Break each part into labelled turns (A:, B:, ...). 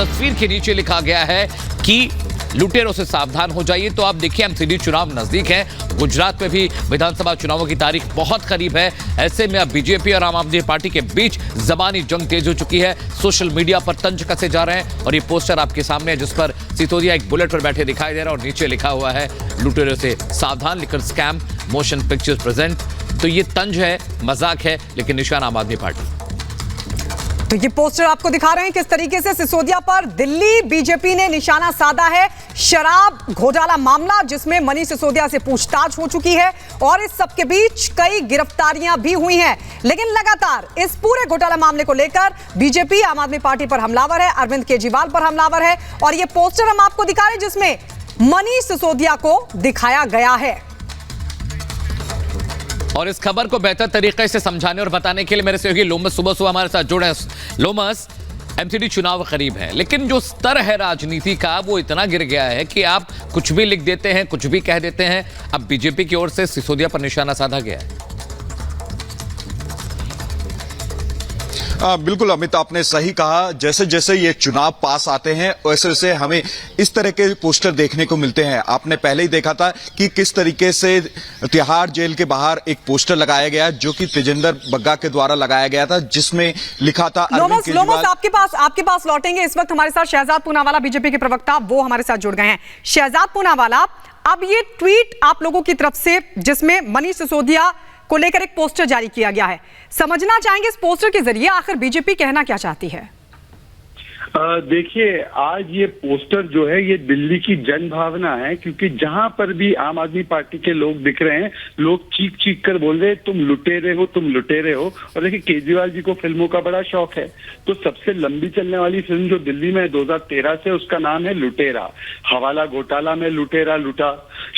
A: तस्वीर के नीचे लिखा गया है कि लुटेरों से सावधान हो जाइए। तो आप देखिए एमसीडी चुनाव नजदीक है, गुजरात में भी विधानसभा चुनावों की तारीख बहुत करीब है। ऐसे में अब बीजेपी और आम आदमी पार्टी के बीच जबानी जंग तेज हो चुकी है। सोशल मीडिया पर तंज कसे जा रहे हैं और ये पोस्टर आपके सामने है जिस पर सिसोदिया एक बुलेट पर बैठे दिखाई दे रहा है और नीचे लिखा हुआ है लुटेरों से सावधान, liquor scam motion pictures present. तो ये तंज है, मजाक है, लेकिन निशान आम आदमी पार्टी।
B: तो ये पोस्टर आपको दिखा रहे हैं किस तरीके से सिसोदिया पर दिल्ली बीजेपी ने निशाना साधा है। शराब घोटाला मामला जिसमें मनीष सिसोदिया से पूछताछ हो चुकी है और इस सब के बीच कई गिरफ्तारियां भी हुई हैं। लेकिन लगातार इस पूरे घोटाला मामले को लेकर बीजेपी आम आदमी पार्टी पर हमलावर है, अरविंद केजरीवाल पर हमलावर है और ये पोस्टर हम आपको दिखा रहे हैं जिसमें मनीष सिसोदिया को दिखाया गया है।
A: और इस खबर को बेहतर तरीके से समझाने और बताने के लिए मेरे सहयोगी लोमस सुबह हमारे साथ जुड़े हैं। लोमस, एमसीडी चुनाव करीब है, लेकिन जो स्तर है राजनीति का वो इतना गिर गया है कि आप कुछ भी लिख देते हैं, कुछ भी कह देते हैं। अब बीजेपी की ओर से सिसोदिया पर निशाना साधा गया है।
C: बिल्कुल अमित, आपने सही कहा। जैसे जैसे ये चुनाव पास आते हैं वैसे वैसे हमें इस तरह के पोस्टर देखने को मिलते हैं। आपने पहले ही देखा था कि किस तरीके से तिहाड़ जेल के बाहर एक पोस्टर लगाया गया जो कि तेजिंदर बग्गा के द्वारा लगाया गया था, जिसमें लिखा था
B: लोमस आपके पास लौटेंगे। इस वक्त हमारे साथ शहजाद पूनावाला बीजेपी के प्रवक्ता वो हमारे साथ जुड़ गए हैं। शहजाद पूनावाला, अब ये ट्वीट आप लोगों की तरफ से जिसमें मनीष सिसोदिया को लेकर एक पोस्टर जारी किया गया है, समझना चाहेंगे इस पोस्टर के जरिए आखिर बीजेपी कहना क्या चाहती है?
D: देखिए, आज ये पोस्टर जो है ये दिल्ली की जन भावना है, क्योंकि जहां पर भी आम आदमी पार्टी के लोग दिख रहे हैं, लोग चीख चीख कर बोल रहे हैं तुम लुटेरे हो, तुम लुटेरे हो। और देखिए, केजरीवाल जी को फिल्मों का बड़ा शौक है, तो सबसे लंबी चलने वाली फिल्म जो दिल्ली में 2013 से, उसका नाम है लुटेरा। हवाला घोटाला में लुटेरा लूटा,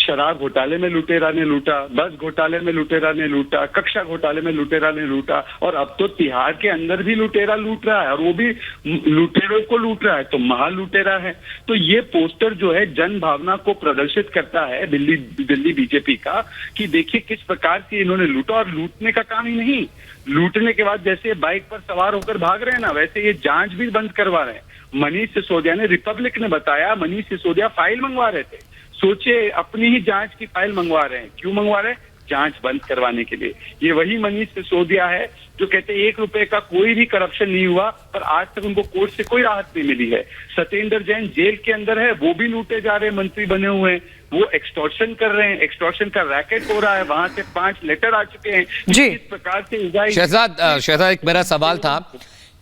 D: शराब घोटाले में लुटेरा ने लूटा, बस घोटाले में लुटेरा ने लूटा, कक्षा घोटाले में लुटेरा ने लूटा, और अब तो तिहाड़ के अंदर भी लुटेरा लूट रहा है और वो भी लुटेरों को लूट रहा है, तो महा लुटेरा है। तो ये पोस्टर जो है जन भावना को प्रदर्शित करता है दिल्ली बीजेपी का, कि देखिए किस प्रकार से इन्होंने लूटा। और लूटने का काम ही नहीं, लूटने के बाद जैसे बाइक पर सवार होकर भाग रहे हैं ना, वैसे ये जांच भी बंद करवा रहे हैं। मनीष सिसोदिया ने, रिपब्लिक ने बताया, मनीष सिसोदिया फाइल मंगवा रहे थे। सोचे, अपनी ही जांच की फाइल मंगवा रहे हैं। क्यों मंगवा रहे हैं? जांच बंद करवाने के लिए। ये वही मनीष सिसोदिया है जो कहते हैं 1 रुपए का कोई भी करप्शन नहीं हुआ, पर आज तक उनको कोर्ट से कोई राहत नहीं मिली है। सत्येंद्र जैन जेल के अंदर है, वो भी लूटे जा रहे हैं, मंत्री बने हुए हैं, वो एक्सटॉर्शन कर रहे हैं, एक्सटॉर्शन का रैकेट हो रहा है, वहां से 5 लेटर आ चुके हैं।
A: जी,
D: इस प्रकार से
A: शहजाद एक मेरा सवाल था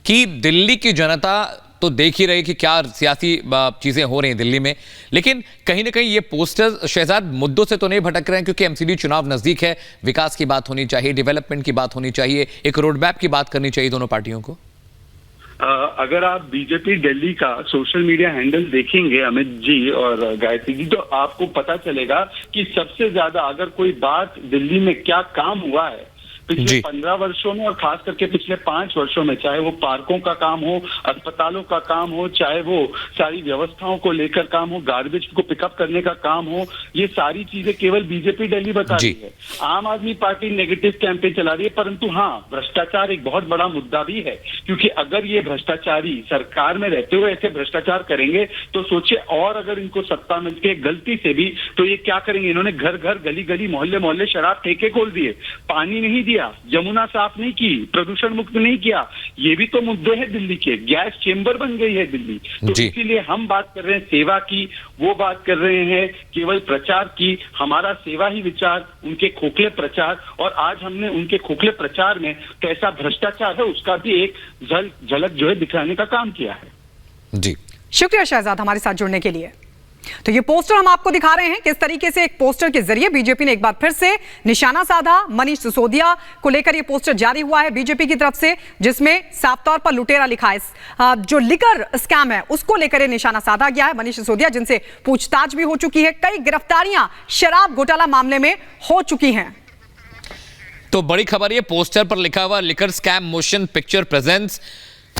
A: कि दिल्ली की जनता तो देख ही रही कि क्या सियासी चीजें हो रही हैं दिल्ली में, लेकिन कहीं ना कहीं ये पोस्टर शहजाद मुद्दों से तो नहीं भटक रहे हैं, क्योंकि एमसीडी चुनाव नजदीक है, विकास की बात होनी चाहिए, डेवलपमेंट की बात होनी चाहिए, एक रोड मैप की बात करनी चाहिए दोनों पार्टियों को।
D: अगर आप बीजेपी दिल्ली का सोशल मीडिया हैंडल देखेंगे अमित जी और गायत्री जी, तो आपको पता चलेगा कि सबसे ज्यादा अगर कोई बात दिल्ली में क्या काम हुआ है पिछले 15 वर्षों में और खास करके पिछले 5 वर्षों में, चाहे वो पार्कों का काम हो, अस्पतालों का काम हो, चाहे वो सारी व्यवस्थाओं को लेकर काम हो, गार्बेज को पिकअप करने का काम हो, ये सारी चीजें केवल बीजेपी दिल्ली बता रही है। आम आदमी पार्टी नेगेटिव कैंपेन चला रही है, परंतु हाँ, भ्रष्टाचार एक बहुत बड़ा मुद्दा भी है, क्योंकि अगर ये भ्रष्टाचारी सरकार में रहते हुए ऐसे भ्रष्टाचार करेंगे तो सोचिए, और अगर इनको सत्ता मिल के गलती से भी, तो ये क्या करेंगे? इन्होंने घर घर, गली गली, मोहल्ले मोहल्ले शराब ठेके खोल दिए, पानी नहीं दिया, यमुना साफ नहीं की, प्रदूषण मुक्त नहीं किया। ये भी तो मुद्दे हैं दिल्ली के। गैस चेंबर बन गई है दिल्ली। तो इसीलिए हम बात कर रहे हैं सेवा की, वो बात कर रहे हैं केवल प्रचार की। हमारा सेवा ही विचार, उनके खोखले प्रचार, और आज हमने उनके खोखले प्रचार में कैसा भ्रष्टाचार है उसका भी एक झलक जो है दिखाने का काम किया है।
A: जी,
B: शुक्रिया शहजाद हमारे साथ जुड़ने के लिए। तो ये पोस्टर हम आपको दिखा रहे हैं किस तरीके से एक पोस्टर के जरिए बीजेपी ने एक बार फिर से निशाना साधा। मनीष सिसोदिया को लेकर ये पोस्टर जारी हुआ है बीजेपी की तरफ से, जिसमें साफ तौर पर लुटेरा लिखा है। जो लिकर स्कैम है उसको लेकर ये निशाना साधा गया है। मनीष सिसोदिया जिनसे पूछताछ भी हो चुकी है, कई गिरफ्तारियां शराब घोटाला मामले में हो चुकी हैं।
A: तो बड़ी खबर, ये पोस्टर पर लिखा हुआ liquor scam motion picture presents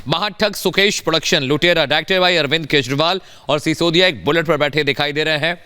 A: महाठग सुकेश प्रोडक्शन लुटेरा, डायरेक्टेड बाय अरविंद केजरीवाल, और सिसोदिया एक बुलेट पर बैठे दिखाई दे रहे हैं।